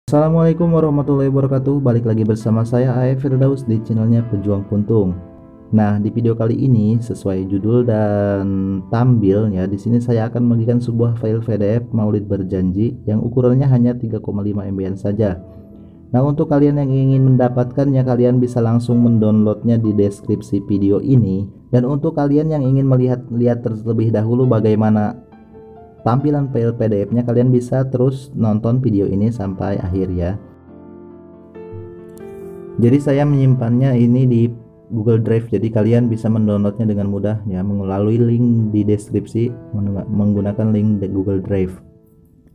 Assalamualaikum warahmatullahi wabarakatuh. Balik lagi bersama saya AF Firdaus di channelnya Pejuang Puntung. Nah, di video kali ini sesuai judul dan tampilnya, di sini saya akan membagikan sebuah file PDF Maulid Berjanji yang ukurannya hanya 3,5 MB saja. Nah, untuk kalian yang ingin mendapatkannya, kalian bisa langsung mendownloadnya di deskripsi video ini. Dan untuk kalian yang ingin melihat terlebih dahulu bagaimana tampilan file PDF-nya, kalian bisa terus nonton video ini sampai akhir ya. Jadi saya menyimpannya ini di Google Drive, jadi kalian bisa mendownloadnya dengan mudah ya melalui link di deskripsi menggunakan link di Google Drive.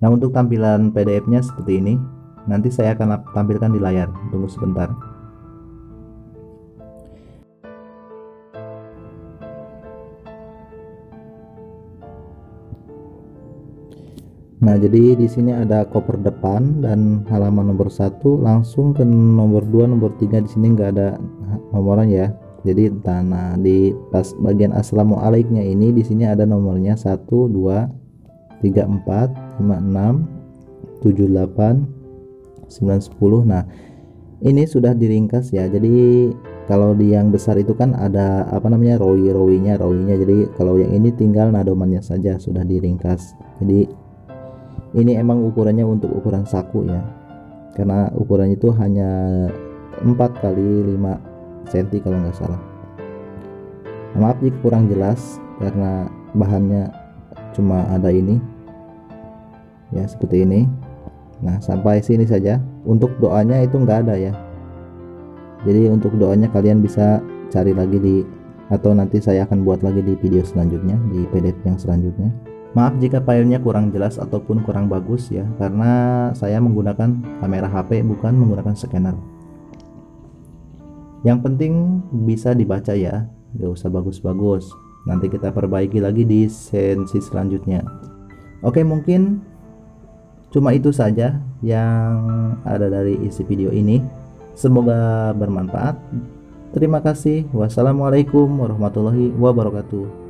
Nah, untuk tampilan PDF-nya seperti ini. Nanti saya akan tampilkan di layar. Tunggu sebentar. Nah, jadi di sini ada koper depan dan halaman nomor 1, langsung ke nomor 2, nomor 3 di sini nggak ada nomornya ya. Jadi nah di pas bagian assalamualaikumnya ini di sini ada nomornya 1 2 3 4 5 6 7 8 9 10. Nah, ini sudah diringkas ya. Jadi kalau di yang besar itu kan ada rawinya. Jadi kalau yang ini tinggal nadomannya saja sudah diringkas. Jadi ini emang ukurannya untuk ukuran saku ya, karena ukurannya itu hanya 4 kali 5 cm kalau nggak salah. Maaf jika kurang jelas karena bahannya cuma ada ini ya, seperti ini. Nah, sampai sini saja. Untuk doanya itu nggak ada ya, jadi untuk doanya kalian bisa cari lagi atau nanti saya akan buat lagi di video selanjutnya, di PDF yang selanjutnya. Maaf jika filenya kurang jelas ataupun kurang bagus ya, karena saya menggunakan kamera HP bukan menggunakan scanner. Yang penting bisa dibaca ya, gak usah bagus-bagus. Nanti kita perbaiki lagi di sesi selanjutnya. Oke, mungkin cuma itu saja yang ada dari isi video ini. Semoga bermanfaat. Terima kasih. Wassalamualaikum warahmatullahi wabarakatuh.